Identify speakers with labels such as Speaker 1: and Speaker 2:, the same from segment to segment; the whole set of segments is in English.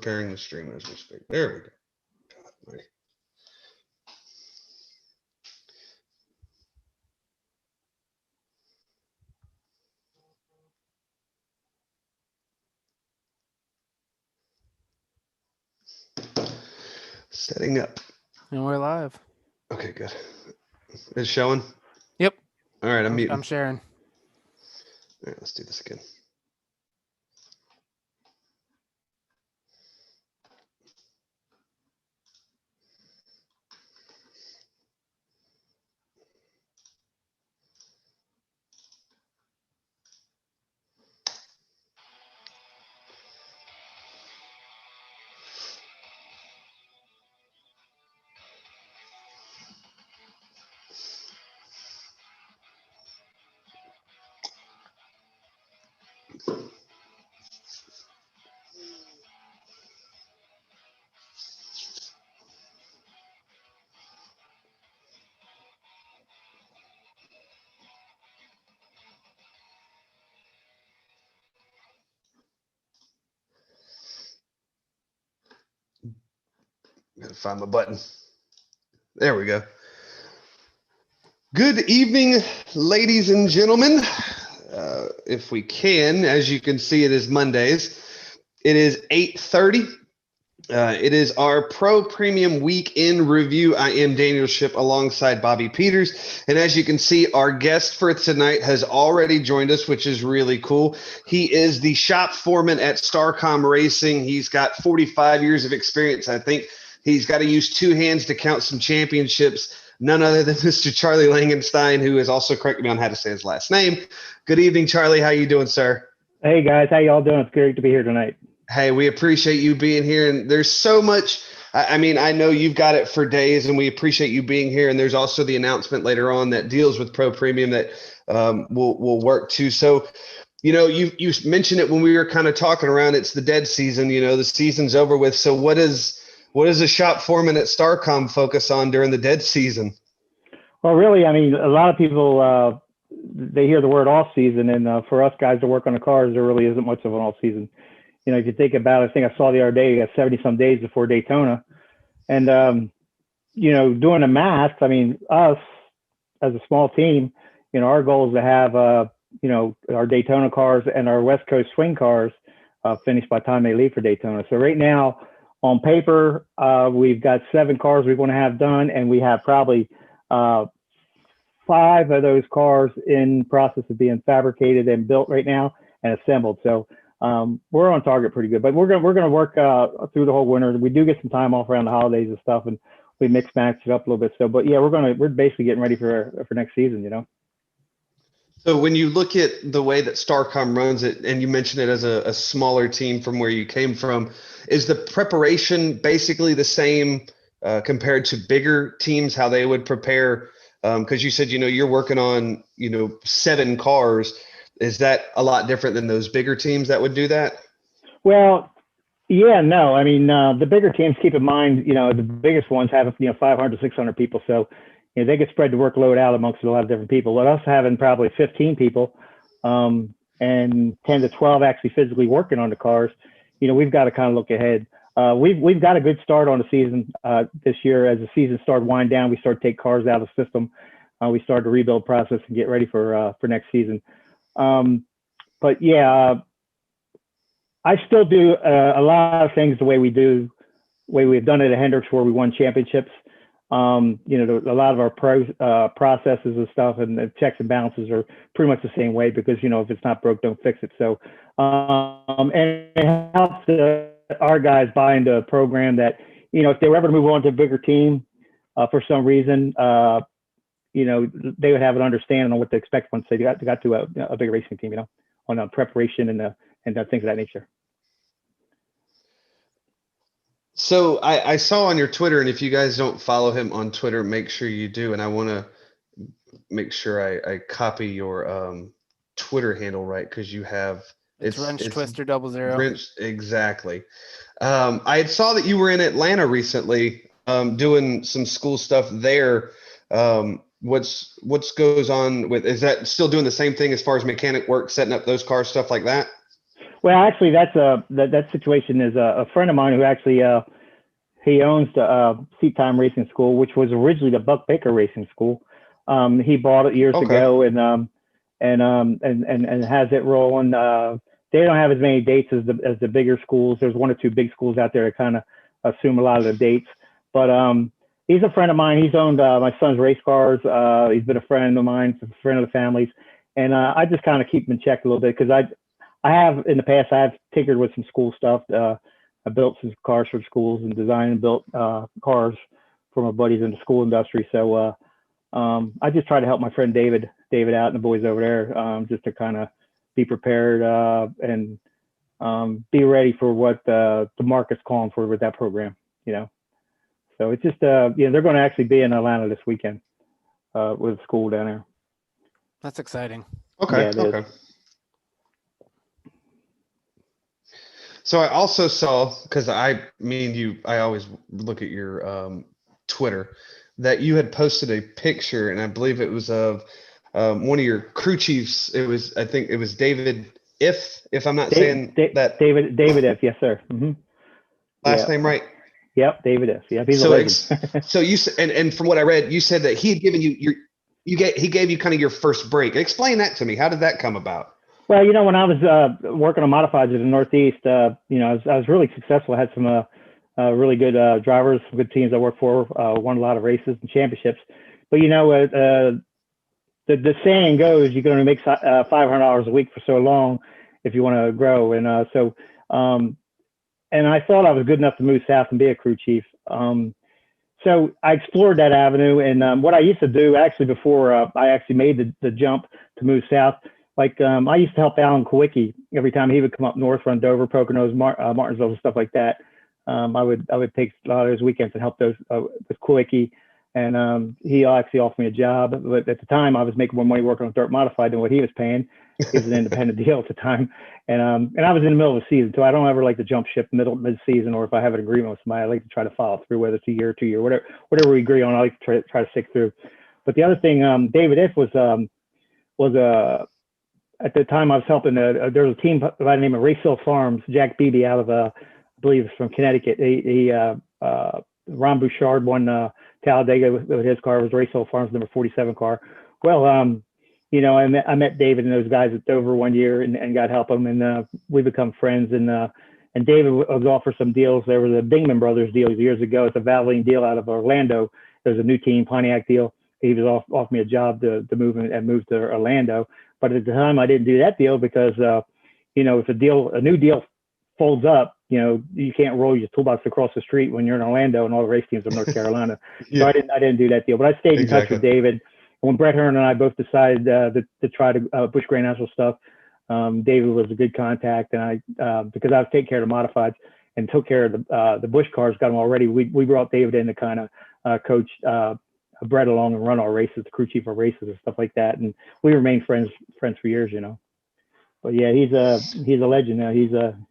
Speaker 1: preparing the stream as we speak. There we go. God, almighty. Setting up.
Speaker 2: And we're live.
Speaker 1: Okay, good. It's showing?
Speaker 2: Yep.
Speaker 1: All right, I'm muting.
Speaker 2: I'm sharing.
Speaker 1: All right, let's do this again. Gotta find my button. There we go. Good evening, ladies and gentlemen. If we can, as you can see, it is Mondays. It is 8:30. It is our Pro Premium Weekend Review. I am Daniel Ship alongside Bobby Peters. And as you can see, our guest for tonight has already joined us, which is really cool. He is the shop foreman at Starcom Racing. He's got 45 years of experience. I think he's got to use two hands to count some championships. None other than Mr. Charlie Langenstein, who is also correcting me on how to say his last name. Good evening, Charlie. How you doing, sir?
Speaker 3: Hey, guys. How y'all doing? It's great to be here tonight.
Speaker 1: Hey, we appreciate you being here. And there's so much. I mean, I know you've got it for days, and we appreciate you being here. And there's also the announcement later on that deals with Pro Premium that we'll work to. So, you know, you mentioned it when we were kind of talking around. It's the dead season. You know, the season's over with. So what does a shop foreman at Starcom focus on during the dead season?
Speaker 3: Well, really, I mean, a lot of people, they hear the word off season, and for us guys that work on the cars, there really isn't much of an off season. You know, if you think about it, I think I saw the other day, you got 70 some days before Daytona. And, you know, doing the math, I mean, us as a small team, you know, our goal is to have, you know, our Daytona cars and our West Coast swing cars finished by the time they leave for Daytona. So right now, on paper, we've got 7 cars we want to have done, and we have probably 5 of those cars in process of being fabricated and built right now and assembled. So we're on target pretty good, but we're gonna work through the whole winter. We do get some time off around the holidays and stuff, and we mix match it up a little bit. So, but yeah, we're basically getting ready for next season, you know.
Speaker 1: So when you look at the way that Starcom runs it, and you mentioned it as a smaller team from where you came from, is the preparation basically the same compared to bigger teams, how they would prepare? Because you said, you know, you're working on, you know, 7 cars. Is that a lot different than those bigger teams that would do that?
Speaker 3: Well, yeah, no. I mean, the bigger teams, keep in mind, you know, the biggest ones have, you know, 500 to 600 people. So, you know, they could spread the workload out amongst a lot of different people. With us having probably 15 people and 10 to 12 actually physically working on the cars, you know, we've got to kind of look ahead. We've got a good start on the season this year. As the season started wind down, we started to take cars out of the system. We started the rebuild process and get ready for next season. But yeah, I still do a lot of things the way we've done it at Hendricks, where we won championships. You know, a lot of our processes and stuff and the checks and balances are pretty much the same way, because, you know, if it's not broke, don't fix it. So, and it helps our guys buy into a program that, you know, if they were ever to move on to a bigger team for some reason, you know, they would have an understanding on what to expect once they got to a big racing team, you know, on preparation and things of that nature.
Speaker 1: So I saw on your Twitter, and if you guys don't follow him on Twitter, make sure you do. And I want to make sure I copy your Twitter handle right, because you have
Speaker 2: it's Wrench Twister 00.
Speaker 1: Wrench, exactly. I saw that you were in Atlanta recently doing some school stuff there. What's goes on with, is that still doing the same thing as far as mechanic work, setting up those cars, stuff like that?
Speaker 3: Well, actually, that situation is a friend of mine who actually he owns the Seat Time Racing School, which was originally the Buck Baker Racing School. He bought it years ago and has it rolling. They don't have as many dates as the bigger schools. There's one or two big schools out there that kind of assume a lot of the dates. But he's a friend of mine. He's owned my son's race cars. He's been a friend of mine, a friend of the family's, and I just kind of keep him in check a little bit because I have in the past I have tinkered with some school stuff. I built some cars for schools and designed and built cars for my buddies in the school industry. So I just try to help my friend David out and the boys over there just to kind of be prepared and be ready for what the market's calling for with that program, you know. So it's just, they're going to actually be in Atlanta this weekend with school down there.
Speaker 2: That's exciting.
Speaker 1: Okay.
Speaker 3: Yeah,
Speaker 1: okay. So I also saw, because I always look at your Twitter, that you had posted a picture, and I believe it was of one of your crew chiefs. I think it was David if I'm not saying that.
Speaker 3: David If, yes, sir. Mm-hmm.
Speaker 1: Last name right?
Speaker 3: Yep, David If. Yep, he's a legend.
Speaker 1: So you said, and from what I read, you said that he had given you he gave you kind of your first break. Explain that to me. How did that come about?
Speaker 3: Well, when I was working on modifieds in the Northeast, I was really successful. I had some really good drivers, good teams I worked for, won a lot of races and championships. But the saying goes, you're going to make $500 a week for so long if you want to grow. And and I thought I was good enough to move south and be a crew chief. So I explored that avenue. And what I used to do actually before I actually made the jump to move south, like I used to help Alan Kowicki every time he would come up north, run Dover, Poconos, Martinsville, and stuff like that. I would take a lot of those weekends and help those with Kowicki. And he actually offered me a job, but at the time I was making more money working on dirt modified than what he was paying. It was an independent deal at the time, and I was in the middle of the season, so I don't ever like to jump ship mid-season, or if I have an agreement with somebody, I like to try to follow through, whether it's a year or 2 year, whatever we agree on. I like to try to stick through. But the other thing, David If was at the time I was helping. There was a team by the name of Raceville Farms. Jack Beebe out of I believe from Connecticut. Ron Bouchard won Talladega with his car. It was Raceville Farms number 47 car. Well, I met David and those guys at Dover one year and got help them, and we become friends. And David was offered some deals. There was a Dingman Brothers deal years ago. It's a Valvoline deal out of Orlando. There's a new team, Pontiac deal. He was offered me a job to move to Orlando. But at the time, I didn't do that deal because, if a new deal folds up, you can't roll your toolbox across the street when you're in Orlando and all the race teams in North Carolina. Yeah. So I didn't do that deal. But I stayed in touch with David. When Brett Hearn and I both decided to try to Busch Grand National stuff, David was a good contact, and I because I was taking care of the modifieds and took care of the Busch cars, got them all ready. We brought David in to kind of coach Brett along and run our races, the crew chief of races and stuff like that, and we remained friends for years, But yeah, he's a legend now. He's done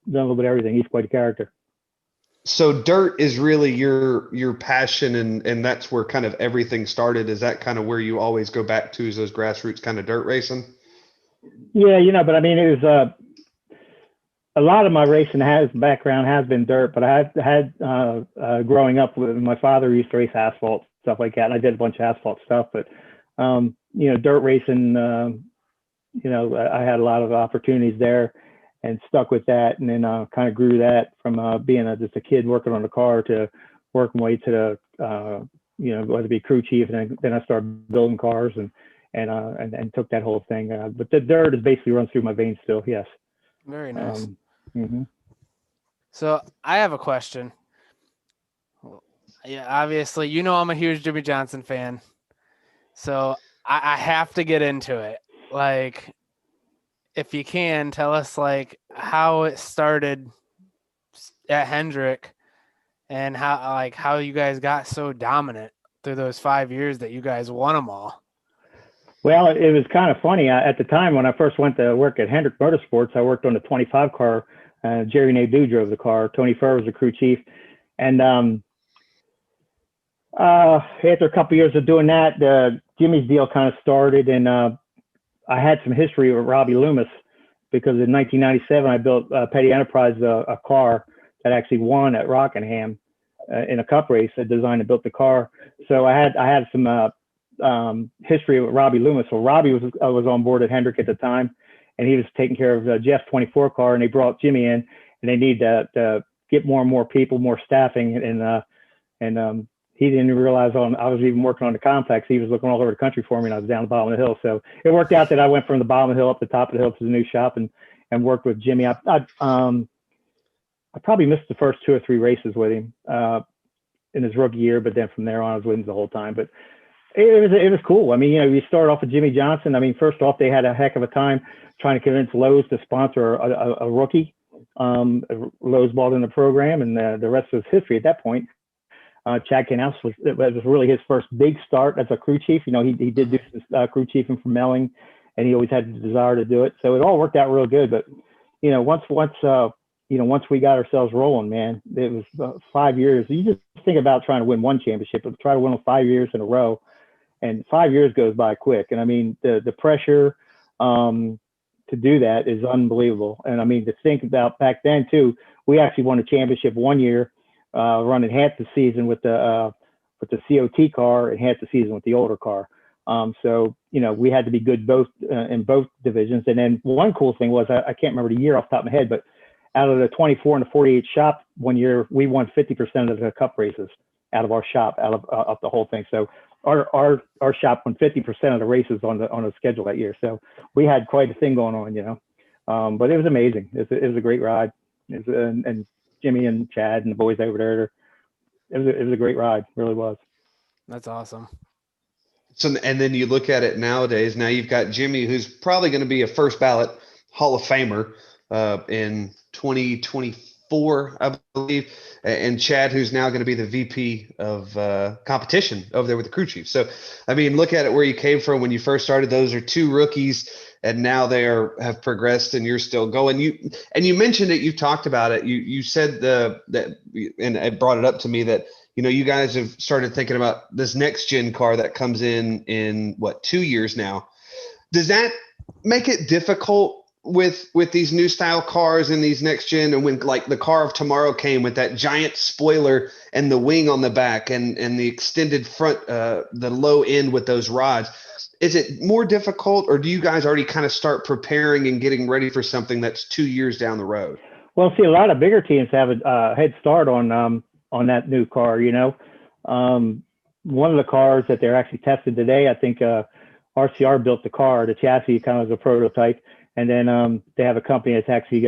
Speaker 3: a little bit of everything. He's quite a character.
Speaker 1: So dirt is really your passion, and that's where kind of everything started. Is that kind of where you always go back to, is those grassroots kind of dirt racing?
Speaker 3: Yeah, but I mean, it was a lot of my racing background has been dirt, but I had growing up with my father used to race asphalt, stuff like that, and I did a bunch of asphalt stuff. But dirt racing, I had a lot of opportunities there and stuck with that, and then kind of grew that from being just a kid working on the car to working way to the whether to be crew chief, and then I started building cars and took that whole thing. But the dirt is basically runs through my veins still. Yes.
Speaker 2: Very nice.
Speaker 3: Mm-hmm.
Speaker 2: So I have a question. Yeah, obviously, I'm a huge Jimmy Johnson fan, so I have to get into it. Like, if you can tell us like how it started at Hendrick and how you guys got so dominant through those 5 years that you guys won them all.
Speaker 3: Well, it was kind of funny. At the time when I first went to work at Hendrick Motorsports, I worked on the 25 car. Jerry Nadeau drove the car. Tony Furr was the crew chief. And after a couple of years of doing that, Jimmy's deal kind of started. And I had some history with Robbie Loomis because in 1997 I built Petty Enterprise a car that actually won at Rockingham in a cup race. I designed and built the car, so I had some history with Robbie Loomis. So Robbie was on board at Hendrick at the time, and he was taking care of Jeff's 24 car, and they brought Jimmy in, and they need to get more and more people, more staffing, and he didn't realize I was even working on the complex. He was looking all over the country for me, and I was down the bottom of the hill. So it worked out that I went from the bottom of the hill up the top of the hill to the new shop and worked with Jimmy. I probably missed the first 2 or 3 races with him in his rookie year, but then from there on I was with him the whole time. But it was cool. I mean, you start off with Jimmy Johnson. I mean, first off, they had a heck of a time trying to convince Lowe's to sponsor a rookie. Lowe's bought in the program, and the rest was history at that point. Chad Knaus was really his first big start as a crew chief. He did do some crew chiefing for Melling, and he always had the desire to do it. So it all worked out real good. But once we got ourselves rolling, man, it was 5 years. You just think about trying to win one championship, but try to win them 5 years in a row, and 5 years goes by quick. And I mean, the pressure to do that is unbelievable. And I mean, to think about back then too, we actually won a championship one year. Running half the season with the COT car and half the season with the older car. So we had to be good both in both divisions. And then one cool thing was I can't remember the year off the top of my head, but out of the 24 and the 48 shop one year, we won 50% of the cup races out of our shop, out of the whole thing. So our shop won 50% of the races on the schedule that year. So we had quite a thing going on, but it was amazing. It was a great ride. And Jimmy and Chad and the boys over there, it was a great ride. It really was.
Speaker 2: That's awesome.
Speaker 1: So, and then you look at it nowadays. Now you've got Jimmy, who's probably going to be a first ballot Hall of Famer in 2024, I believe, and Chad, who's now going to be the VP of competition over there with the crew chief. So, I mean, look at it where you came from when you first started. Those are 2 rookies, and now they have progressed, and you're still going. You mentioned it. You talked about it. You said that, and it brought it up to me that you guys have started thinking about this next gen car that comes in what, 2 years now. Does that make it difficult with these new style cars and these next gen, and when like the car of tomorrow came with that giant spoiler and the wing on the back and the extended front, the low end with those rods? Is it more difficult, or do you guys already kind of start preparing and getting ready for something that's 2 years down the road?
Speaker 3: Well, see, a lot of bigger teams have a head start on that new car. One of the cars that they're actually testing today, I think RCR built the car, the chassis kind of as a prototype, and then they have a company that's actually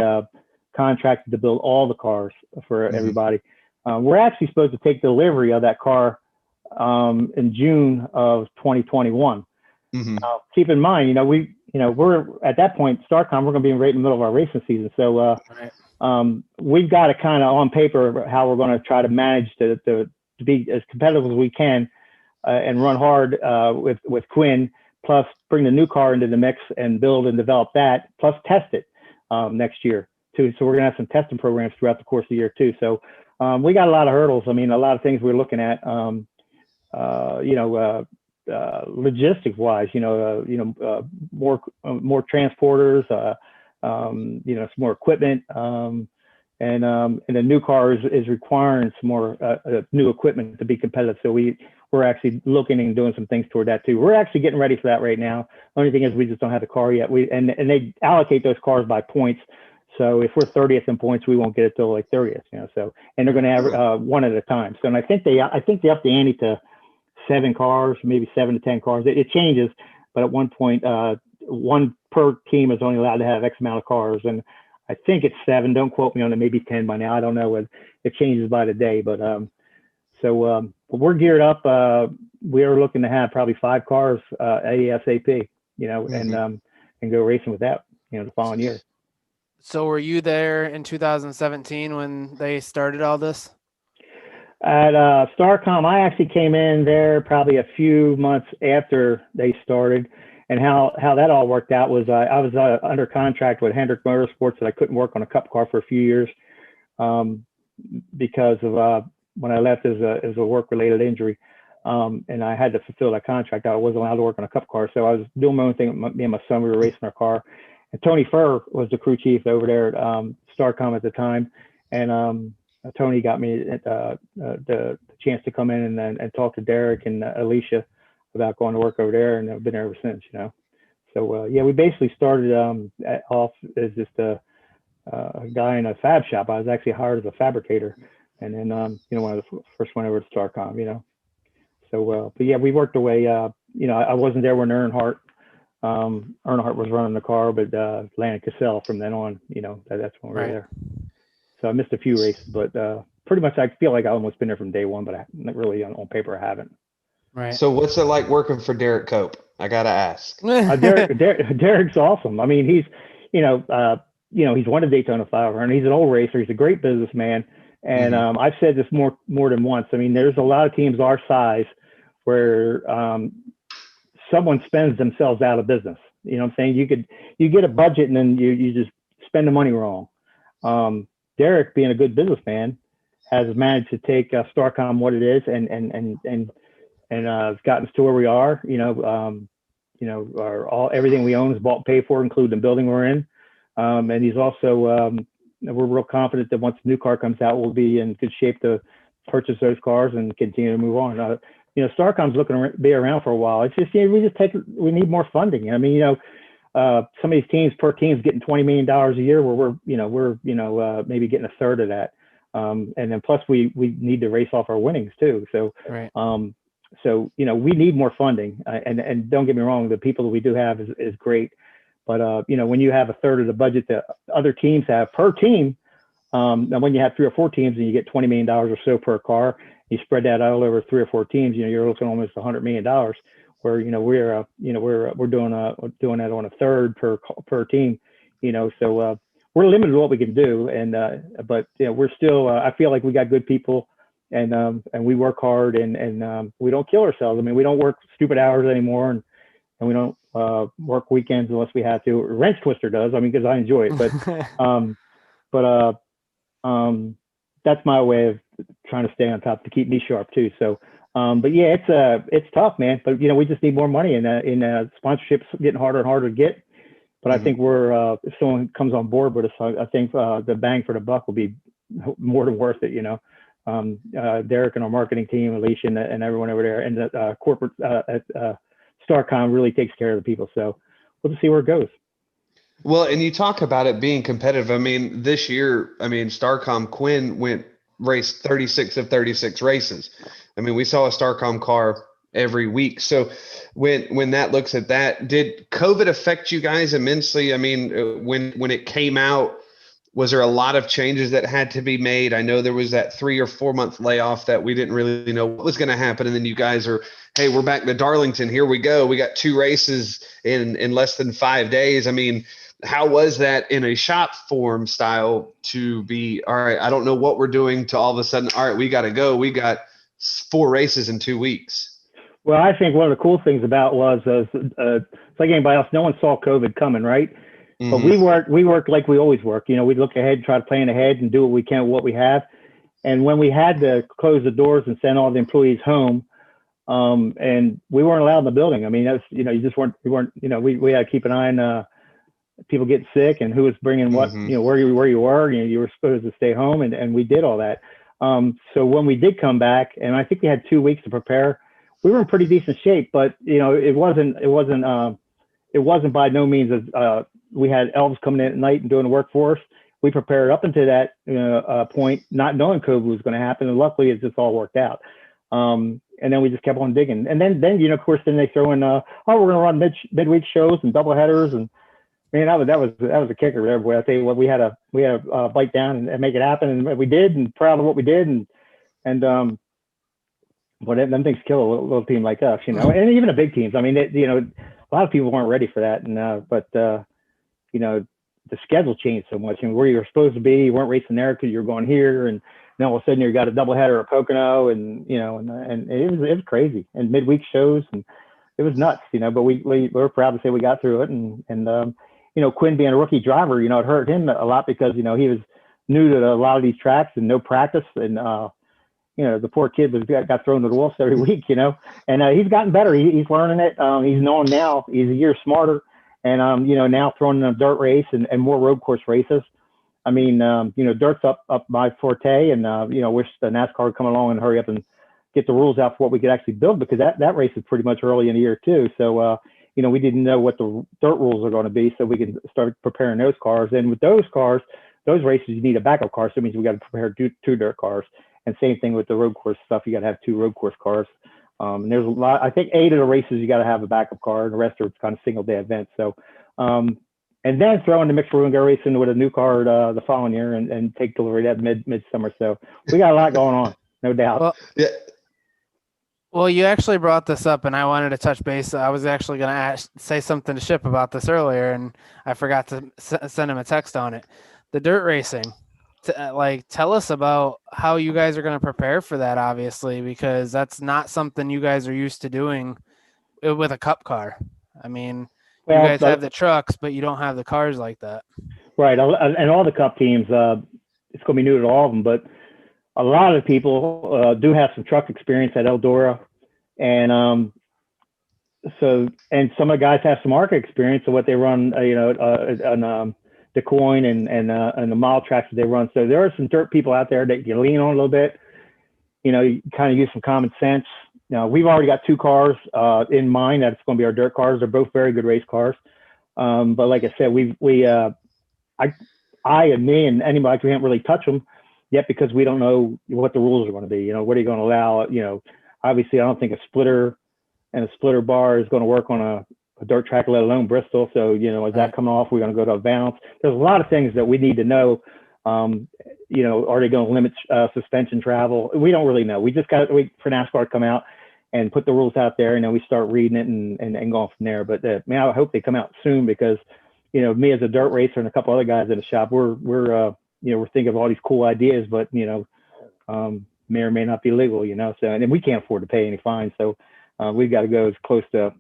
Speaker 3: contracted to build all the cars for everybody. We're actually supposed to take delivery of that car in June of 2021. Now, keep in mind, we're at that point, StarCom, we're going to be right in the middle of our racing season. So we've got to kind of on paper how we're going to try to manage to be as competitive as we can and run hard with Quinn, plus bring the new car into the mix and build and develop that, plus test it next year too. So we're going to have some testing programs throughout the course of the year too. So we got a lot of hurdles. I mean, a lot of things we're looking at. Logistic wise, more transporters, some more equipment, and the new car is requiring some more new equipment to be competitive. So we're actually looking and doing some things toward that too. We're actually getting ready for that right now. The only thing is we just don't have the car yet. And they allocate those cars by points. So if we're 30th in points, we won't get it till like 30th. So and they're going to have one at a time. So and I think they up the ante to 7 cars, maybe 7 to 10 cars. It changes, but at one point, one per team is only allowed to have X amount of cars, and I think it's 7. Don't quote me on it. Maybe 10 by now. I don't know. It changes by the day, but so we're geared up. We are looking to have probably 5 cars ASAP, and go racing with that, the following year.
Speaker 2: So were you there in 2017 when they started all this?
Speaker 3: At StarCom, I actually came in there probably a few months after they started, and how that all worked out was I was under contract with Hendrick Motorsports, and I couldn't work on a cup car for a few years because of when I left as a work-related injury, and I had to fulfill that contract. I wasn't allowed to work on a cup car, so I was doing my own thing. Me and my son, we were racing our car, And Tony Furr was the crew chief over there at Starcom at the time, and Tony got me the chance to come in and talk to Derek and Alicia about going to work over there, and I've been there ever since, you know. So yeah, we basically started off as just a guy in a fab shop. I was actually hired as a fabricator, and then you know, when I first went over to Starcom, you know. So but yeah, we worked away. You know, I wasn't there when Earnhardt was running the car, but Landon Cassell from then on, you know, that's when we were there. So I missed a few races, but pretty much I feel like I almost been there from day one, but not really on paper I haven't.
Speaker 2: Right.
Speaker 1: So what's it like working for Derek Cope? I gotta ask.
Speaker 3: Derek's awesome. I mean, he's you know, he's won a Daytona 500. He's an old racer. He's a great businessman. And I've said this more than once. I mean, there's a lot of teams our size where someone spends themselves out of business. You know what I'm saying? You get a budget and then you just spend the money wrong. Derek, being a good businessman, has managed to take Starcom what it is and it's gotten us to where we are. You know, everything we own is bought and paid for, including the building we're in. And he's also we're real confident that once the new car comes out, we'll be in good shape to purchase those cars and continue to move on. You know, Starcom's looking to be around for a while. It's just, you know, we need more funding. I mean, you know, some of these teams per team is getting $20 million a year, where we're maybe getting a third of that. And then plus we need to race off our winnings too. So, so, you know, we need more funding. And don't get me wrong, the people that we do have is great. But, you know, when you have a third of the budget that other teams have per team, and when you have 3 or 4 teams and you get $20 million or so per car, you spread that out over 3 or 4 teams, you know, you're looking almost $100 million, where, you know, we're doing that on a third per team, you know, so we're limited to what we can do. And, but, you know, we're still, I feel like we got good people, and we work hard, and we don't kill ourselves. I mean, we don't work stupid hours anymore, and we don't work weekends unless we have to. Wrench Twister does, I mean, because I enjoy it, but that's my way of trying to stay on top to keep me sharp too. So, but yeah, it's tough, man. But you know, we just need more money, and sponsorships getting harder and harder to get. But I think if someone comes on board with us, I think the bang for the buck will be more than worth it. You know, Derek and our marketing team, Alicia, and everyone over there, and the corporate at Starcom really takes care of the people. So we'll just see where it goes.
Speaker 1: Well, and you talk about it being competitive. I mean, this year, Starcom Quinn raced 36 of 36 races. I mean, we saw a Starcom car every week. So when that looks at that, did COVID affect you guys immensely? I mean, when it came out, was there a lot of changes that had to be made? I know there was that 3 or 4 month layoff that we didn't really know what was going to happen. And then you guys are, hey, we're back to Darlington. Here we go. We got 2 races in less than 5 days. I mean, how was that in a shop form style to be, all right, I don't know what we're doing, to all of a sudden, all right, we got to go. We got 4 races in 2 weeks.
Speaker 3: Well, I think one of the cool things about was, it's like anybody else, no one saw COVID coming, right? Mm-hmm. But we work like we always work. You know, we look ahead, try to plan ahead and do what we can with what we have. And when we had to close the doors and send all the employees home, and we weren't allowed in the building. I mean, that's, you know, we had to keep an eye on people get sick and who was bringing what, you know, where you were, you know, you were supposed to stay home, and we did all that. So when we did come back, and I think we had 2 weeks to prepare, we were in pretty decent shape, but you know, it wasn't by no means as we had elves coming in at night and doing the work for us. We prepared up until that point, not knowing COVID was going to happen, and luckily it just all worked out. And then we just kept on digging, and then you know, of course, then they throw in, we're going to run midweek shows and double headers, and man, that was a kicker there, boy. I tell you what, we had to bite down and make it happen, and we did, and proud of what we did, and but them things kill a little team like us, you know, and even the big teams. I mean, you know, a lot of people weren't ready for that, and but you know, the schedule changed so much, and where you were supposed to be, you weren't racing there because you're going here, and then all of a sudden you got a doubleheader at Pocono, and you know, and it was crazy, and midweek shows, and it was nuts, you know. But we were proud to say we got through it, and you know, Quinn being a rookie driver, you know, it hurt him a lot because, you know, he was new to a lot of these tracks and no practice, and you know, the poor kid got thrown to the wolves every week, you know, and he's gotten better. He's learning it. He's knowing now. He's a year smarter, And, now throwing in a dirt race and more road course races. I mean, dirt's up my forte, and, wish the NASCAR would come along and hurry up and get the rules out for what we could actually build, because that race is pretty much early in the year too. So, we didn't know what the dirt rules are going to be, so we can start preparing those cars. And with those cars, those races, you need a backup car. So it means we got to prepare two dirt cars. And same thing with the road course stuff. You got to have 2 road course cars. And there's a lot, I think 8 of the races, you got to have a backup car, and the rest are kind of single day events. So, and then throw in the mixed room, go racing with a new car the following year and take delivery that midsummer. So we got a lot going on, no doubt.
Speaker 2: Well,
Speaker 1: Yeah.
Speaker 2: Well, you actually brought this up, and I wanted to touch base. I was actually going to say something to Ship about this earlier, and I forgot to send him a text on it. The dirt racing, tell us about how you guys are going to prepare for that, obviously, because that's not something you guys are used to doing with a cup car. I mean, you guys have the trucks, but you don't have the cars like that.
Speaker 3: Right, and all the cup teams, it's going to be new to all of them, but a lot of people do have some truck experience at Eldora, and and some of the guys have some ARCA experience of what they run, on DeCoin and the mile tracks that they run. So there are some dirt people out there that you can lean on a little bit. You kind of use some common sense. Now, we've already got 2 cars in mind that's going to be our dirt cars. They're both very good race cars. But like I said, I and me and anybody can't really touch them yet, because we don't know what the rules are going to be. What are you going to allow? Obviously, I don't think a splitter and a splitter bar is going to work on a dirt track, let alone Bristol. So, is that coming off? We're going to go to a balance. There's a lot of things that we need to know. Are they going to limit suspension travel? We don't really know. We just got to wait for NASCAR to come out and put the rules out there, and then we start reading it and going from there. But I hope they come out soon, because, me as a dirt racer and a couple other guys in the shop, we're thinking of all these cool ideas, but, may or may not be legal, so, and then we can't afford to pay any fines. So we've got to go as close to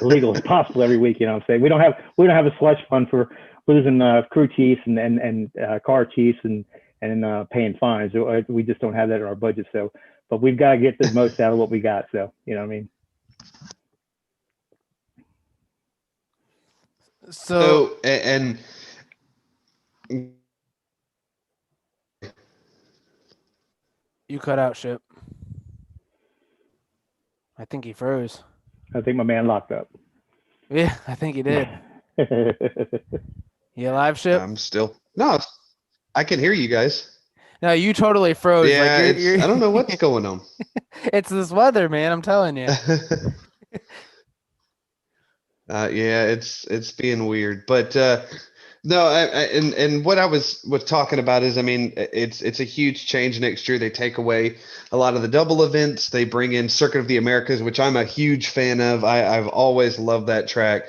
Speaker 3: legal as possible every week. You know what I'm saying? We don't have a slush fund for losing crew chiefs and car chiefs and paying fines. We just don't have that in our budget. So, but we've got to get the most out of what we got. So, you know what I mean?
Speaker 1: So and
Speaker 2: you cut out, Ship. I think he froze.
Speaker 3: I think my man locked up.
Speaker 2: Yeah, I think he did. You alive, Ship?
Speaker 1: I'm still I can hear you guys.
Speaker 2: No, you totally froze.
Speaker 1: Yeah,
Speaker 2: you're...
Speaker 1: I don't know what's going on.
Speaker 2: It's this weather, man. I'm telling you.
Speaker 1: Yeah, it's being weird, but no, and what I was talking about is, I mean, it's a huge change next year. They take away a lot of the double events. They bring in Circuit of the Americas, which I'm a huge fan of. I've always loved that track,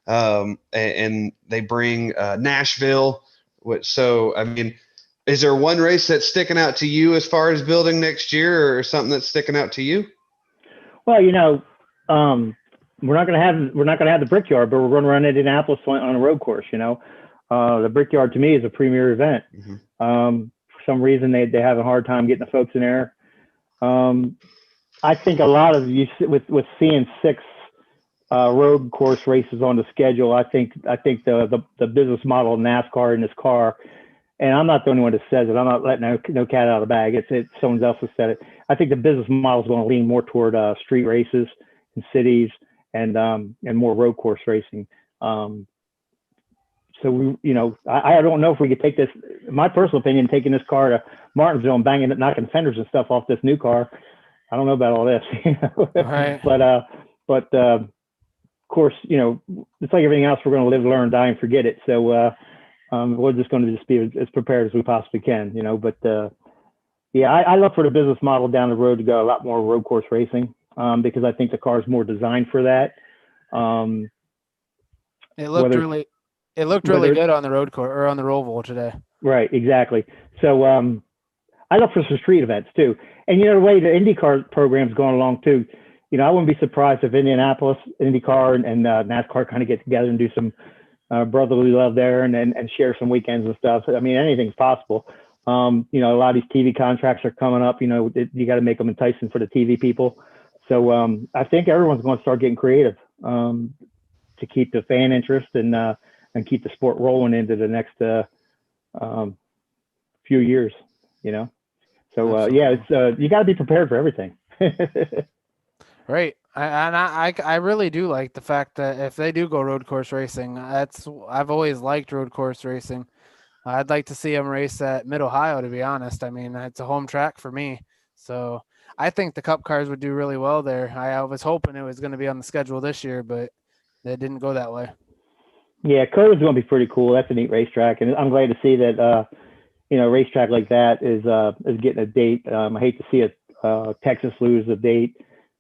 Speaker 1: and they bring Nashville. So, I mean, is there one race that's sticking out to you as far as building next year, or something that's sticking out to you?
Speaker 3: Well, we're not going to have the Brickyard, but we're going to run Indianapolis on a road course. The Brickyard to me is a premier event.
Speaker 1: Mm-hmm.
Speaker 3: For some reason, they have a hard time getting the folks in there. I think a lot of you with seeing 6 road course races on the schedule. I think the business model of NASCAR in this car, and I'm not the only one that says it. I'm not letting no cat out of the bag. It's someone else has said it. I think the business model is going to lean more toward street races in cities and more road course racing. So I don't know if we could take this. My personal opinion, taking this car to Martinsville and knocking fenders and stuff off this new car. I don't know about all this,
Speaker 2: Right.
Speaker 3: But of course, it's like everything else. We're going to live, learn, die, and forget it. So we're just going to be as prepared as we possibly can. But yeah, I look for the business model down the road to go a lot more road course racing, because I think the car is more designed for that.
Speaker 2: It looked really good on the road course or on the Roval today.
Speaker 3: Right, exactly. So I look for some street events too. And the way the IndyCar program's going along too, I wouldn't be surprised if Indianapolis, IndyCar, and NASCAR kind of get together and do some brotherly love there and share some weekends and stuff. I mean, anything's possible. A lot of these TV contracts are coming up. You got to make them enticing for the TV people. So I think everyone's going to start getting creative. to keep the fan interest and keep the sport rolling into the next few years, you know. So yeah, it's you got to be prepared for everything.
Speaker 2: Right. I really do like the fact that if they do go road course racing, I've always liked road course racing. I'd like to see them race at Mid Ohio, to be honest. I mean, it's a home track for me. So I think the Cup cars would do really well there. I was hoping it was going to be on the schedule this year, but it didn't go that way.
Speaker 3: Yeah, Coda's going to be pretty cool. That's a neat racetrack, and I'm glad to see that you know, a racetrack like that is getting a date. I hate to see it Texas lose a date,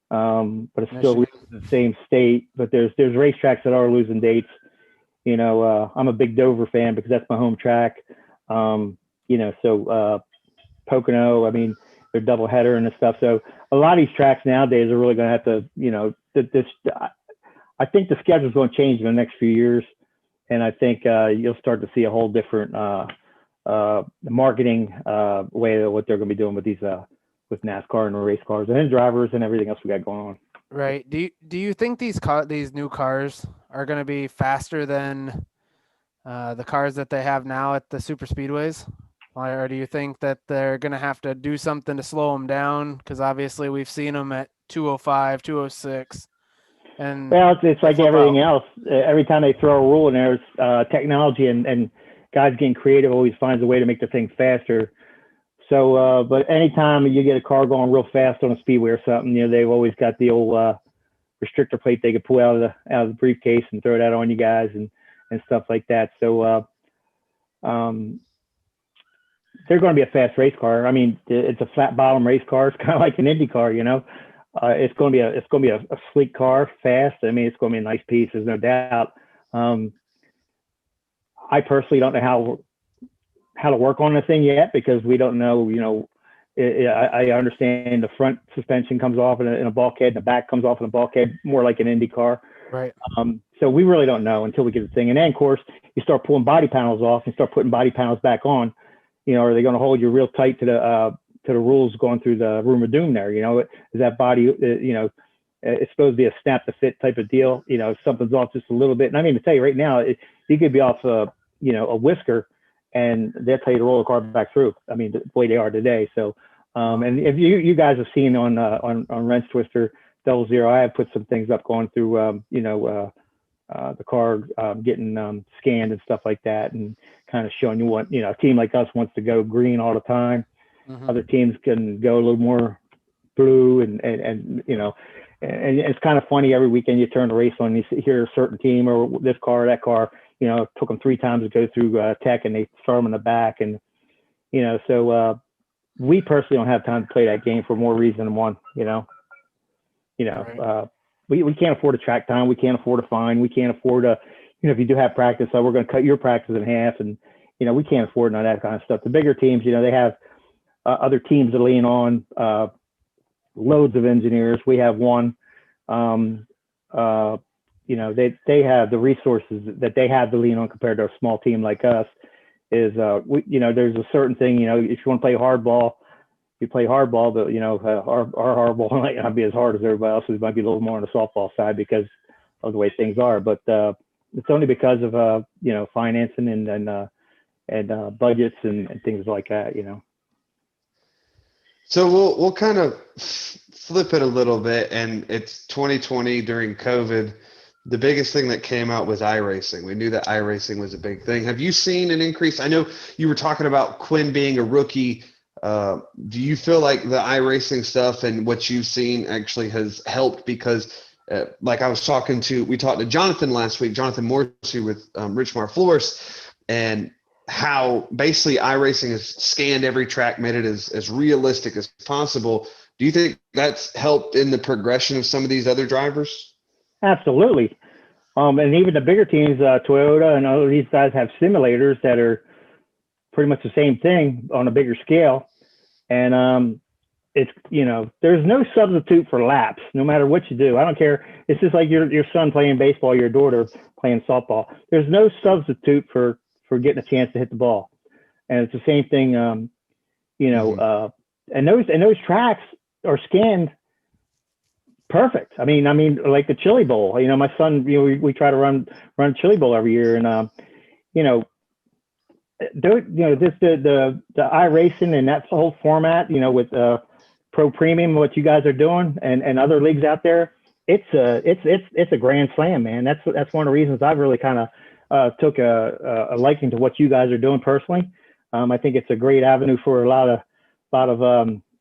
Speaker 3: but it's still the same state. But there's racetracks that are losing dates. You know, I'm a big Dover fan because that's my home track. You know, so Pocono, I mean, they're double header and stuff. So a lot of these tracks nowadays are really going to have to, you know, I think the schedule is going to change in the next few years. And I think you'll start to see a whole different marketing way of what they're going to be doing with these with NASCAR and the race cars and drivers and everything else we got going on.
Speaker 2: Right. Do you think these new cars are going to be faster than the cars that they have now at the super speedways? Or do you think that they're going to have to do something to slow them down? Because obviously we've seen them at 205, 206. And
Speaker 3: well, it's like everything else. Every time they throw a rule in there, technology and guys getting creative always finds a way to make the thing faster. So, but anytime you get a car going real fast on a speedway or something, you know, they've always got the old restrictor plate they could pull out of the briefcase and throw that on you guys and stuff like that. So, they're going to be a fast race car. I mean, it's a flat bottom race car. It's kind of like an Indy car, you know. It's going to be a sleek car, fast. I mean, it's going to be a nice piece. There's no doubt. I personally don't know how to work on the thing yet because we don't know. You know, I understand the front suspension comes off in a bulkhead, and the back comes off in a bulkhead, more like an Indy car.
Speaker 2: Right.
Speaker 3: So we really don't know until we get the thing. And then, of course, you start pulling body panels off and start putting body panels back on. You know, are they going to hold you real tight to the rules going through the room of doom there? You know, is that body, you know, it's supposed to be a snap to fit type of deal. You know, if something's off just a little bit. And I mean, to tell you right now, you could be off, you know, a whisker and they'll tell you to roll the car back through. I mean, the way they are today. So, and if you guys have seen on Wrench Twister 00, I have put some things up going through, you know, the car getting scanned and stuff like that, and kind of showing you what, you know, a team like us wants to go green all the time. Mm-hmm. Other teams can go a little more blue and you know, and it's kind of funny. Every weekend you turn the race on, you hear a certain team or this car, that car, you know, it took them 3 times to go through tech and they start them in the back. And, you know, so we personally don't have time to play that game for more reason than one, you know. Right. We can't afford a track time. We can't afford a fine. We can't afford a, you know, if you do have practice, so we're going to cut your practice in half. And, you know, we can't afford none of that kind of stuff. The bigger teams, you know, they have other teams to lean on, loads of engineers. We have one, you know, they have the resources that they have to lean on compared to a small team like us is, you know, there's a certain thing, you know, if you want to play hardball, you play hardball, but, you know, our hardball might not be as hard as everybody else's. It might be a little more on the softball side because of the way things are. But it's only because of, you know, financing and budgets and things like that, you know.
Speaker 1: So we'll kind of flip it a little bit, and it's 2020 during COVID. The biggest thing that came out was iRacing. We knew that iRacing was a big thing. Have you seen an increase? I know you were talking about Quinn being a rookie. Do you feel like the iRacing stuff and what you've seen actually has helped? Because like we talked to Jonathan last week, Jonathan Morrissey with Rich Marflores, and how basically iRacing has scanned every track, made it as realistic as possible. Do you think that's helped in the progression of some of these other drivers?
Speaker 3: Absolutely. And even the bigger teams, Toyota and all of these guys have simulators that are pretty much the same thing on a bigger scale. And it's, you know, there's no substitute for laps, no matter what you do. I don't care. It's just like your son playing baseball, your daughter playing softball. There's no substitute for getting a chance to hit the ball. And it's the same thing, you know, and those tracks are scanned perfect. I mean, like the Chili Bowl. You know, my son, you know, we try to run Chili Bowl every year, and you know, just the iRacing and that whole format, you know, with Pro Premium, what you guys are doing, and other leagues out there, it's a grand slam, man. That's one of the reasons I've really kind of took a liking to what you guys are doing personally. I think it's a great avenue for a lot of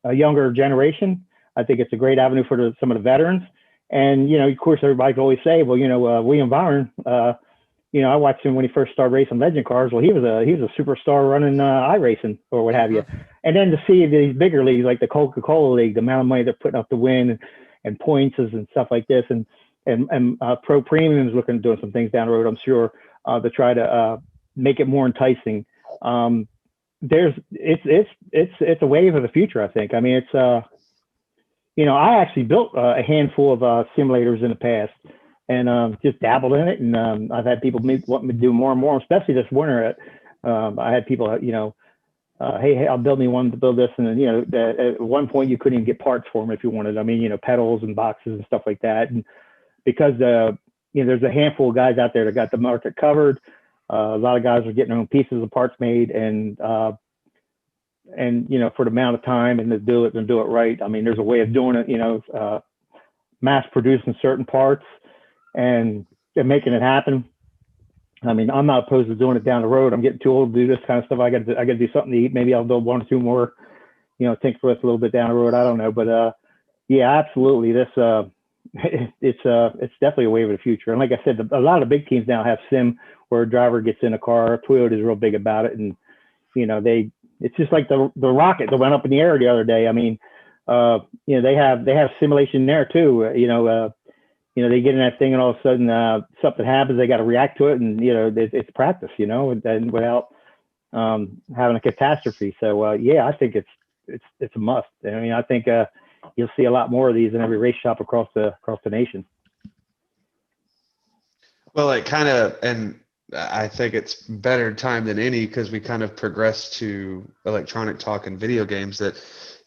Speaker 3: a younger generation. I think it's a great avenue for some of the veterans. And, you know, of course, everybody can always say, well, you know, William Byron, you know, I watched him when he first started racing legend cars. Well, he was a superstar running iRacing or what have you. And then to see these bigger leagues like the Coca-Cola League, the amount of money they're putting up to win and points and stuff like this, and Pro Premium is looking at doing some things down the road, I'm sure, to try to make it more enticing. It's a wave of the future, I think. I mean, it's you know, I actually built a handful of simulators in the past, and just dabbled in it. And I've had people want me to do more and more, especially this winter. I had people, you know, hey, I'll build me one to build this. And then, you know, at one point you couldn't even get parts for them if you wanted. I mean, you know, pedals and boxes and stuff like that. And because, you know, there's a handful of guys out there that got the market covered. A lot of guys are getting their own pieces of parts made, and you know, for the amount of time and to do it right. I mean, there's a way of doing it, you know, mass producing certain parts and making it happen. I mean, I'm not opposed to doing it down the road. I'm getting too old to do this kind of stuff. I got to do something to eat. Maybe I'll build one or two more, you know, think for us a little bit down the road. I don't know, but yeah, absolutely. This it's definitely a wave of the future. And like I said, a lot of big teams now have sim where a driver gets in a car. Toyota is real big about it, and you know, it's just like the rocket that went up in the air the other day. I mean, you know, they have simulation there too. You know, they get in that thing and all of a sudden something happens. They got to react to it, and you know, it's practice. You know, and without having a catastrophe. So yeah, I think it's a must. I mean, I think you'll see a lot more of these in every race shop across the nation.
Speaker 1: Well, it kind of, and I think it's better time than any because we kind of progressed to electronic talk and video games that,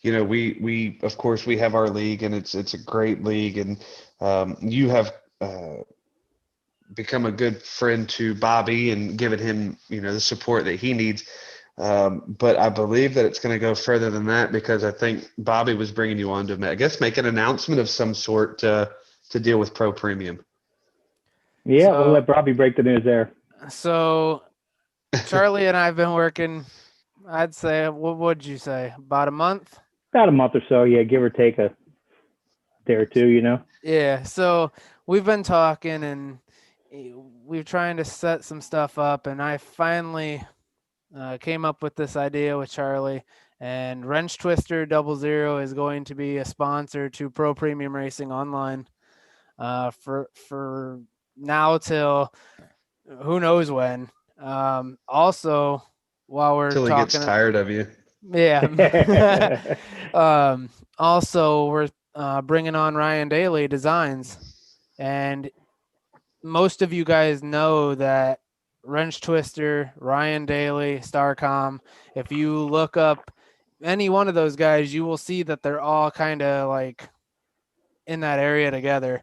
Speaker 1: you know, we of course we have our league, and it's a great league, and you have become a good friend to Bobby and given him, you know, the support that he needs. But I believe that it's going to go further than that, because I think Bobby was bringing you on to, I guess, make an announcement of some sort to deal with Pro Premium.
Speaker 3: Yeah, we'll let Bobby break the news there.
Speaker 2: So Charlie and I have been working, I'd say, what would you say, about a month?
Speaker 3: About a month or so, yeah, give or take a day or two, you know?
Speaker 2: Yeah, so we've been talking, and we're trying to set some stuff up, and I finally came up with this idea with Charlie, and Wrench Twister 00 is going to be a sponsor to Pro Premium Racing Online for now till who knows when. Also, while we're
Speaker 1: Till he gets tired of you.
Speaker 2: Yeah. Also, we're bringing on Ryan Daly Designs, and most of you guys know that Wrench Twister, Ryan Daly, Starcom, if you look up any one of those guys, you will see that they're all kind of like in that area together.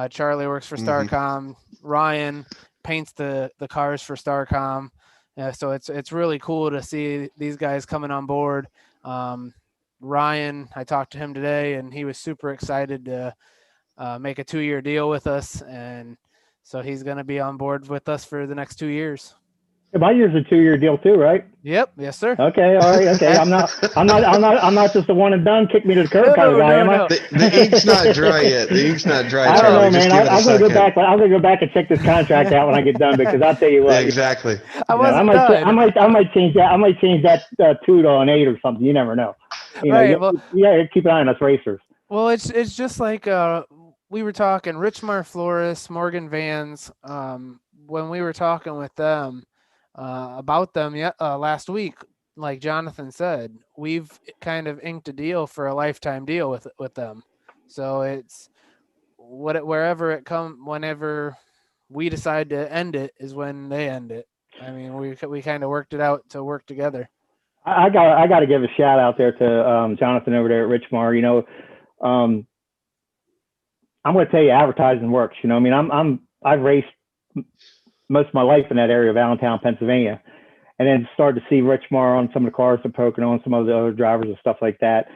Speaker 2: Charlie works for Starcom. Ryan paints the cars for Starcom. So it's really cool to see these guys coming on board. Ryan, I talked to him today, and he was super excited to make a 2-year deal with us, and so he's going to be on board with us for the next 2 years.
Speaker 3: My year's a 2-year deal too, right?
Speaker 2: Yep. Yes, sir.
Speaker 3: Okay. All right. Okay. I'm not just a one and done, kick me to the curb kind of guy, am I?
Speaker 1: The ink's not dry yet. The ink's not dry.
Speaker 3: I don't know, man. I'm
Speaker 1: gonna
Speaker 3: go back. I'm gonna go back and check this contract out when I get done, because I'll tell you what.
Speaker 1: Yeah, exactly.
Speaker 2: I
Speaker 3: might change that. I might change that 2 to an 8 or something. You never know. You know, yeah. Keep an eye on us racers.
Speaker 2: Well, it's just like we were talking, Rich Marflores, Morgan Vans. When we were talking with them about them last week, like Jonathan said, we've kind of inked a deal for a lifetime deal with them. So it's whenever we decide to end it is when they end it. I mean, we kind of worked it out to work together.
Speaker 3: I got to give a shout out there to Jonathan over there at Richmar. You know, I'm going to tell you, advertising works. You know, I mean, I've raced most of my life in that area of Allentown, Pennsylvania, and then started to see Rich Marr on some of the cars they're poking on, some of the other drivers and stuff like that.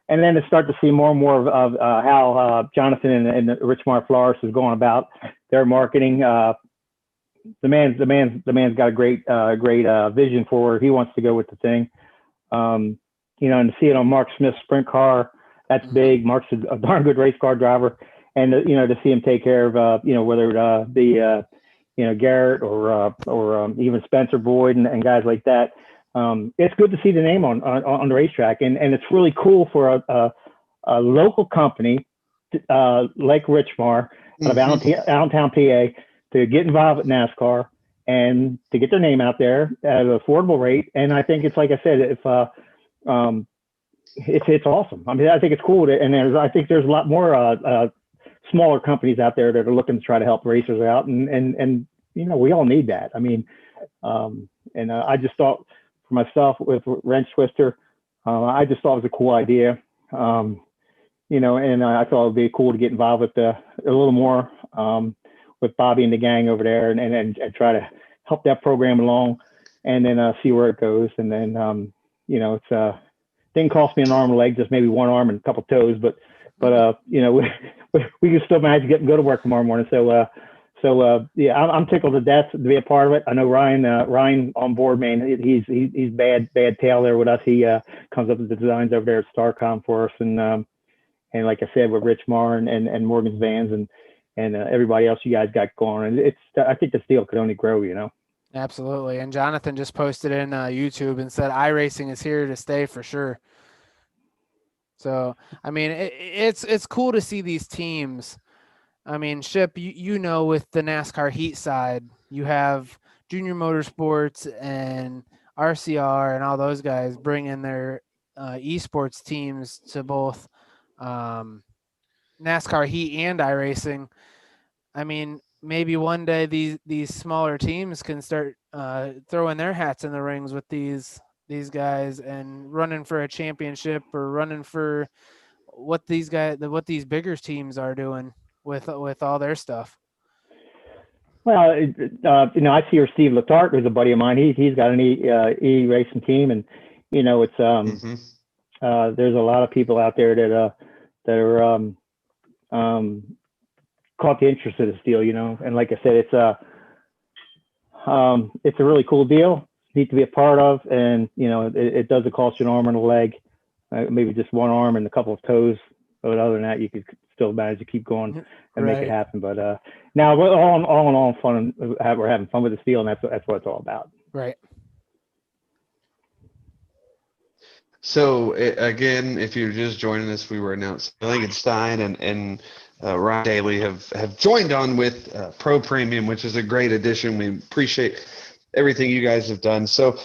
Speaker 3: And then to start to see more and more of how Jonathan and Rich Marr Flores is going about their marketing. The man's got a great vision for where he wants to go with the thing. You know, and to see it on Mark Smith's sprint car, that's big. Mark's a darn good race car driver, and you know, to see him take care of you know, whether it be you know, Garrett or even Spencer Boyd and guys like that. It's good to see the name on the racetrack, and it's really cool for a local company like Rich Marr out of Allentown, PA, to get involved with NASCAR and to get their name out there at an affordable rate. And I think it's, like I said, it's awesome. I mean, I think it's cool. And I think there's a lot more smaller companies out there that are looking to try to help racers out. And you know, we all need that. I mean, I just thought for myself with Wrench Twister, I just thought it was a cool idea. You know, and I thought it'd be cool to get involved with a little more with Bobby and the gang over there, and try to help that program along, and then see where it goes. And then you know, it's didn't cost me an arm and a leg, just maybe one arm and a couple toes, but you know, we can still manage to go to work tomorrow morning. So yeah, I'm tickled to death to be a part of it. I know Ryan on board, man. He's bad tail there with us. He comes up with the designs over there at Starcom for us, and like I said, with Rich Marr and Morgan's Vans and everybody else you guys got going. And I think this deal could only grow, you know.
Speaker 2: Absolutely. And Jonathan just posted in YouTube and said iRacing is here to stay for sure. So, I mean, it's cool to see these teams. I mean, Ship, you know, with the NASCAR Heat side, you have Junior Motorsports and RCR and all those guys bring in their esports teams to both NASCAR Heat and iRacing. I mean, maybe one day these smaller teams can start throwing their hats in the rings with these guys and running for a championship or running for what these bigger teams are doing with all their stuff.
Speaker 3: Well, you know, I see here Steve Letarte, who's a buddy of mine. He's got an E racing team, and you know, it's there's a lot of people out there that are caught the interest of this deal, you know. And like I said, it's a really cool deal. Neat to be a part of, and you know, it doesn't cost you an arm and a leg, maybe just one arm and a couple of toes. But other than that, you could still manage to keep going and make it happen. But now we're all in all fun. We're having fun with this deal, and that's what it's all about.
Speaker 2: Right.
Speaker 1: So again, if you're just joining us, we were announcing Lincoln Stein and Ryan Daly have joined on with Pro Premium, which is a great addition. We appreciate everything you guys have done. So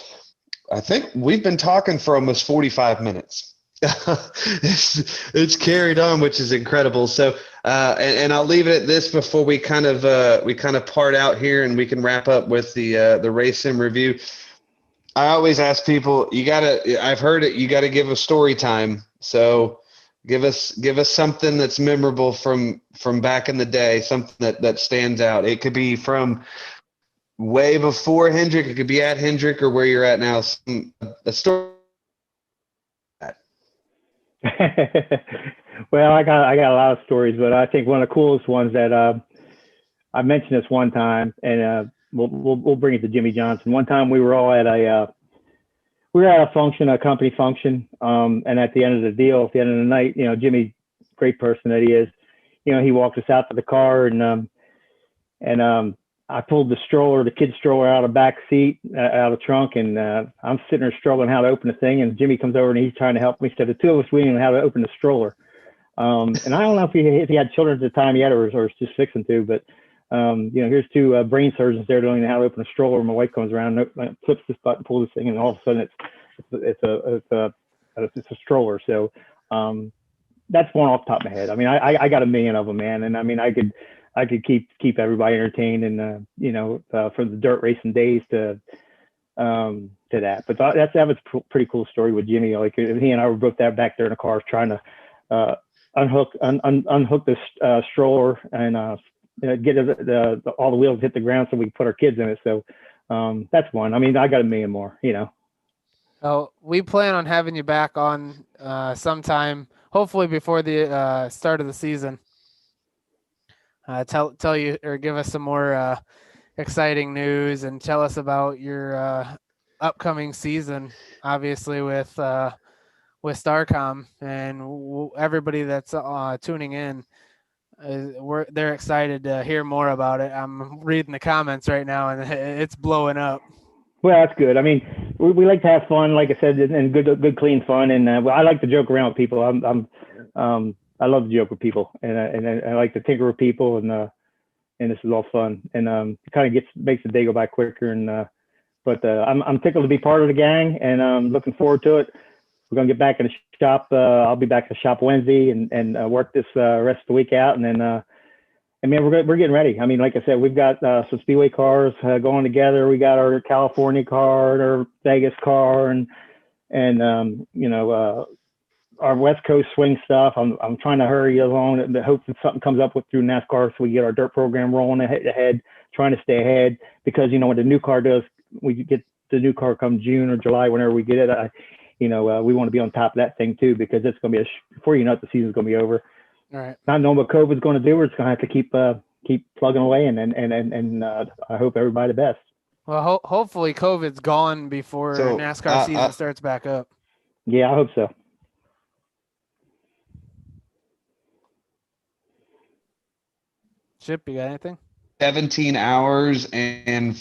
Speaker 1: I think we've been talking for almost 45 minutes. It's carried on, which is incredible. So and I'll leave it at this before we kind of part out here, and we can wrap up with the race sim review. I always ask people, I've heard it, you got to give a story time. So give us something that's memorable from back in the day, something that stands out. It could be from way before Hendrick, it could be at Hendrick, or where you're at now. A story.
Speaker 3: Well, I got a lot of stories, but I think one of the coolest ones that I mentioned this one time, and we'll bring it to Jimmy Johnson. One time we were all at a function, a company function, and at the end of the deal, at the end of the night, you know, Jimmy, great person that he is, you know, he walked us out to the car, and I pulled the kid's stroller out of the back seat, out of the trunk, and I'm sitting there struggling how to open the thing, and Jimmy comes over and he's trying to help me. So the two of us, we didn't know how to open the stroller. And I don't know if he had children at the time yet, or was just fixing to, but you know, here's two brain surgeons there don't even know how to open a stroller. My wife comes around, flips this button, pulls this thing, and all of a sudden it's a stroller. So that's one off the top of my head. I mean, I got a million of them, man, and I mean, I could keep everybody entertained, and you know, from the dirt racing days to that. But that was a pretty cool story with Jimmy. Like he and I were both back there in the cars trying to unhook this stroller and get all the wheels hit the ground so we can put our kids in it. So that's one. I mean, I got a million more, you know.
Speaker 2: Oh, we plan on having you back on sometime, hopefully before the start of the season. Tell you or give us some more exciting news and tell us about your upcoming season. Obviously, with Starcom and everybody that's tuning in, they're excited to hear more about it. I'm reading the comments right now, and it's blowing up.
Speaker 3: Well, that's good. I mean, we like to have fun, like I said, and good, clean fun. And I like to joke around with people. I love to joke with people, and I like to tinker with people, and this is all fun, and it kind of makes the day go by quicker. And but I'm tickled to be part of the gang, and I'm looking forward to it. We're gonna get back in the shop. I'll be back in the shop Wednesday and work this rest of the week out, and then. I mean, we're getting ready. I mean, like I said, we've got some Speedway cars going together. We got our California car, our Vegas car, and you know, our West Coast swing stuff. I'm trying to hurry along and hope that something comes up with through NASCAR so we get our dirt program rolling ahead, trying to stay ahead, because you know when the new car does, we get the new car come June or July, whenever we get it. We want to be on top of that thing too, because it's going to be before you know it, the season's going to be over.
Speaker 2: All right.
Speaker 3: Not knowing what COVID's going to do, we're just going to have to keep plugging away, and I hope everybody the best.
Speaker 2: Well, hopefully COVID's gone before NASCAR season starts back up.
Speaker 3: Yeah, I hope so.
Speaker 2: Chip, you got anything?
Speaker 1: 17 hours and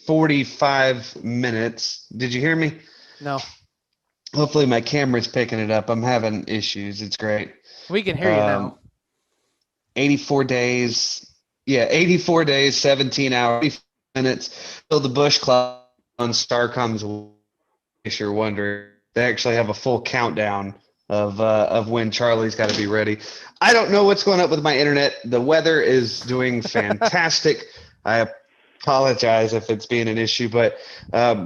Speaker 1: 45 minutes. Did you hear me?
Speaker 2: No.
Speaker 1: Hopefully my camera's picking it up. I'm having issues. It's great.
Speaker 2: We can hear you now.
Speaker 1: 84 days. Yeah, 84 days, 17 hours, minutes. So the Busch Club on Starcom's, in case you're wondering, they actually have a full countdown of when Charlie's got to be ready. I don't know what's going on with my internet. The weather is doing fantastic. I apologize if it's being an issue, but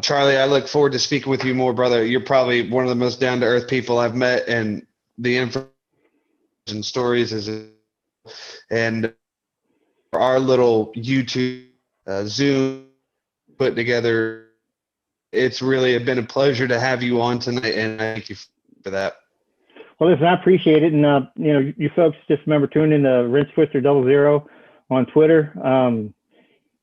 Speaker 1: Charlie, I look forward to speaking with you more, brother. You're probably one of the most down-to-earth people I've met, and the information and stories and our little YouTube Zoom put together. It's really been a pleasure to have you on tonight, and I thank you for that.
Speaker 3: Well, listen, I appreciate it, and you folks just remember tuning in to Wrench Twister 00 on Twitter. And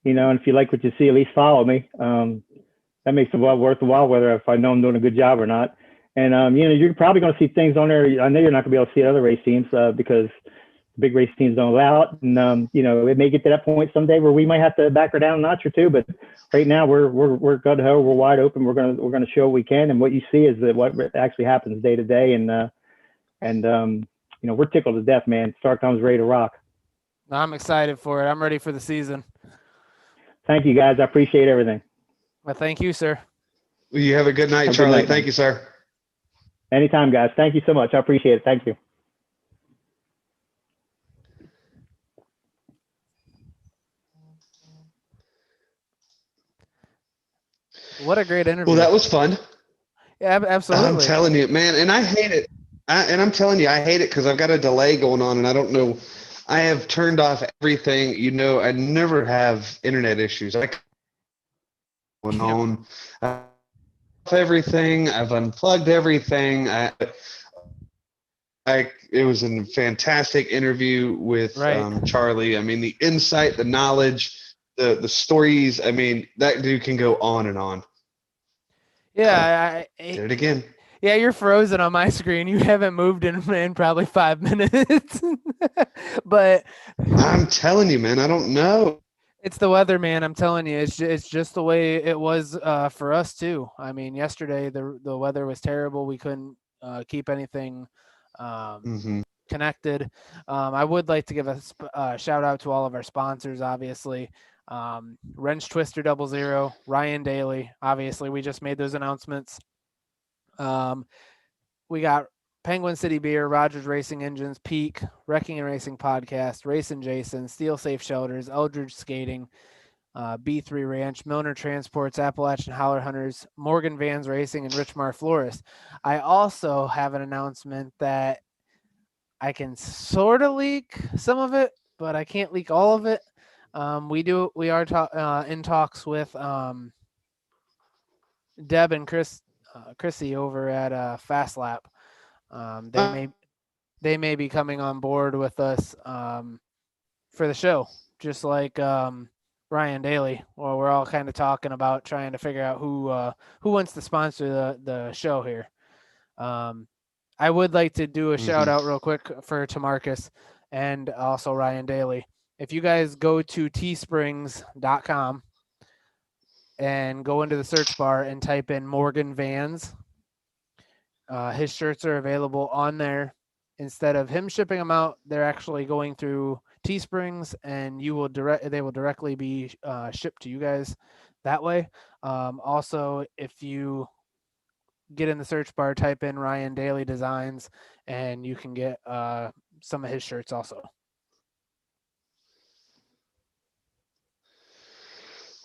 Speaker 3: if you like what you see, at least follow me. That makes it worth the while, whether if I know I'm doing a good job or not. And you're probably going to see things on there. I know you're not going to be able to see other race teams because the big race teams don't allow it. And it may get to that point someday where we might have to back her down a notch or two. But right now we're gun ho, we're wide open. We're gonna show what we can, and what you see is that what actually happens day to day. And we're tickled to death, man. Starcom's ready to rock.
Speaker 2: I'm excited for it. I'm ready for the season.
Speaker 3: Thank you, guys. I appreciate everything.
Speaker 2: Well, thank you, sir.
Speaker 1: You have a good night, Charlie. Thank you, sir.
Speaker 3: Anytime, guys. Thank you so much. I appreciate it. Thank you.
Speaker 2: What a great interview.
Speaker 1: Well, that was fun.
Speaker 2: Yeah, absolutely.
Speaker 1: I'm telling you, man, and I hate it. I'm telling you, I hate it because I've got a delay going on, and I don't know. I have turned off everything. I never have internet issues. Going on. Everything. I've unplugged everything. It was a fantastic interview with Charlie. I mean, the insight, the knowledge, the stories. I mean, that dude can go on and on.
Speaker 2: Yeah,
Speaker 1: did it again.
Speaker 2: Yeah, you're frozen on my screen. You haven't moved in probably 5 minutes. But
Speaker 1: I'm telling you, man, I don't know.
Speaker 2: It's the weather, man. I'm telling you, it's just the way it was for us too. I mean, yesterday the weather was terrible. We couldn't keep anything connected. I would like to give a shout out to all of our sponsors, obviously. Wrench Twister 00, Ryan Daly. Obviously, we just made those announcements. We got Penguin City Beer, Rogers Racing Engines, Peak, Wrecking and Racing Podcast, Racing Jason, Steel Safe Shelters, Eldridge Skating, B3 Ranch, Milner Transports, Appalachian Howler Hunters, Morgan Vans Racing, and Richmar Florist. I also have an announcement that I can sort of leak some of it, but I can't leak all of it. We are in talks with Deb and Chrissy over at Fast Lap. They may be coming on board with us for the show, just like Ryan Daly. Well, we're all kind of talking about trying to figure out who wants to sponsor the show here. I would like to do a shout out real quick for Tamarcus and also Ryan Daly. If you guys go to teesprings.com and go into the search bar and type in Morgan Vans, his shirts are available on there. Instead of him shipping them out, they're actually going through Teesprings, and they will directly be shipped to you guys that way. Also, if you get in the search bar, type in Ryan Daly Designs, and you can get some of his shirts also.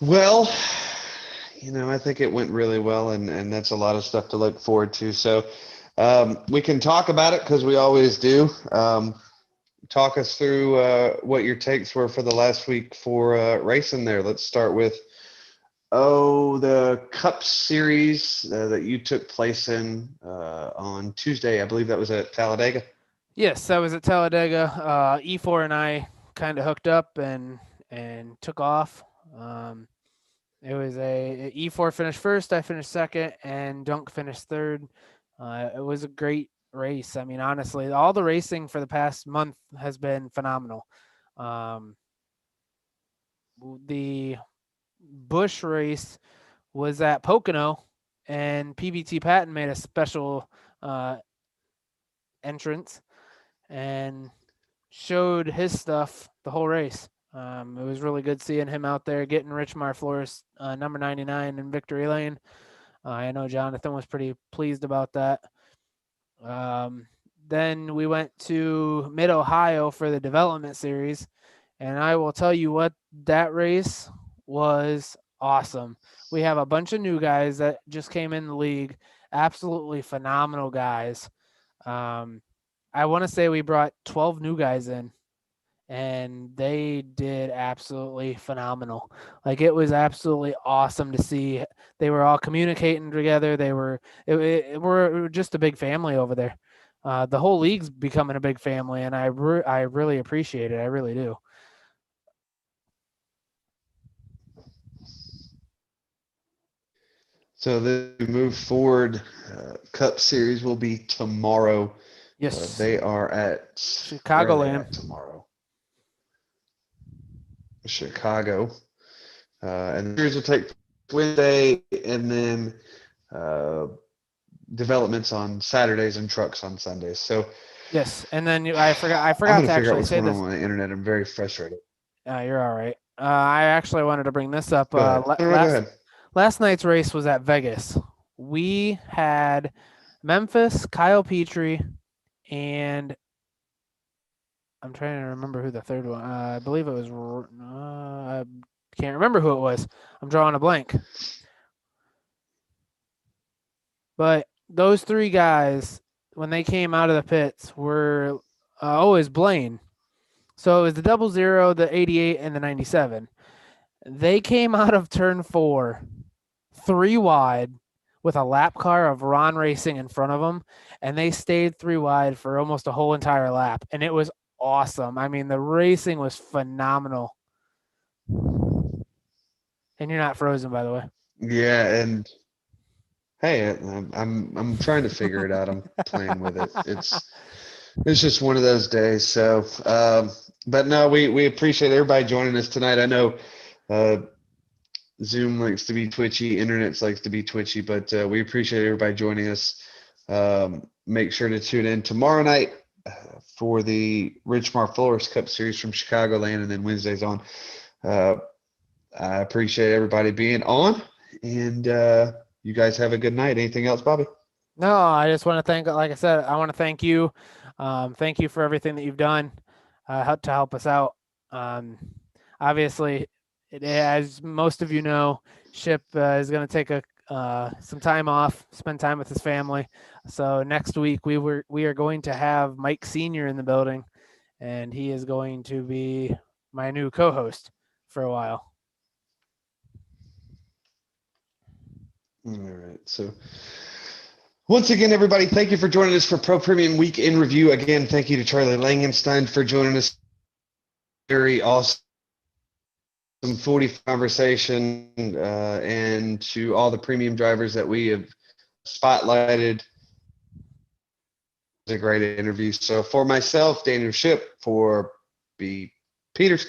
Speaker 1: Well, I think it went really well, and that's a lot of stuff to look forward to. So we can talk about it because we always do. Talk us through what your takes were for the last week for racing there. Let's start with the Cup Series that you took place in on Tuesday. I believe that was at Talladega.
Speaker 2: Yes, that was at Talladega. E4 and I kind of hooked up and took off. It was a E4 finished first, I finished second, and Dunk finished third. It was a great race. I mean, honestly, all the racing for the past month has been phenomenal. The Busch race was at Pocono, and PBT Patton made a special entrance and showed his stuff the whole race. It was really good seeing him out there getting Richmar Flores number 99 in victory lane. I know Jonathan was pretty pleased about that. Then we went to Mid-Ohio for the development series, and I will tell you what, that race was awesome. We have a bunch of new guys that just came in the league, absolutely phenomenal guys. I want to say we brought 12 new guys in, and they did absolutely phenomenal. Like, it was absolutely awesome to see. They were all communicating together. We're just a big family over there. The whole league's becoming a big family, and I really appreciate it. I really do.
Speaker 1: So the move forward, Cup Series will be tomorrow.
Speaker 2: Yes.
Speaker 1: They are at
Speaker 2: Chicagoland
Speaker 1: tomorrow. Chicago. And the series will take Wednesday, and then developments on Saturdays and trucks on Sundays. So
Speaker 2: yes, and then I forgot
Speaker 1: I'm
Speaker 2: to
Speaker 1: figure out
Speaker 2: actually
Speaker 1: what's
Speaker 2: say
Speaker 1: going
Speaker 2: this.
Speaker 1: on the internet. I'm very frustrated.
Speaker 2: You're all right. I actually wanted to bring this up.
Speaker 1: Go ahead.
Speaker 2: Last night's race was at Vegas. We had Memphis, Kyle Petrie, and I'm trying to remember who the third one. I believe it was. I can't remember who it was. I'm drawing a blank. But those three guys, when they came out of the pits, were always Blaine. So it was the 00, the 88, and the 97. They came out of turn 4, 3 wide, with a lap car of Ron Racing in front of them, and they stayed 3 wide for almost a whole entire lap, and it was awesome. I mean, the racing was phenomenal. And you're not frozen, by the way.
Speaker 1: Yeah, and hey, I'm trying to figure it out. I'm playing with it. It's just one of those days. So, but no, we appreciate everybody joining us tonight. I know Zoom likes to be twitchy, internet likes to be twitchy, but we appreciate everybody joining us. Make sure to tune in tomorrow night for the Richmar Flores Cup Series from Chicagoland, and then Wednesdays on. I appreciate everybody being on, and you guys have a good night. Anything else, Bobby?
Speaker 2: No, I just want to thank, like I said, I want to thank you. Thank you for everything that you've done to help us out. Obviously, as most of you know, Ship is going to take some time off, spend time with his family. So next week we are going to have Mike Senior in the building, and he is going to be my new co-host for a while.
Speaker 1: All right. So once again, everybody, thank you for joining us for Pro Premium Week in Review. Again, thank you to Charlie Langenstein for joining us. Very awesome 40 conversation, and to all the premium drivers that we have spotlighted. It was a great interview. So for myself, Daniel Ship, for B. Peters,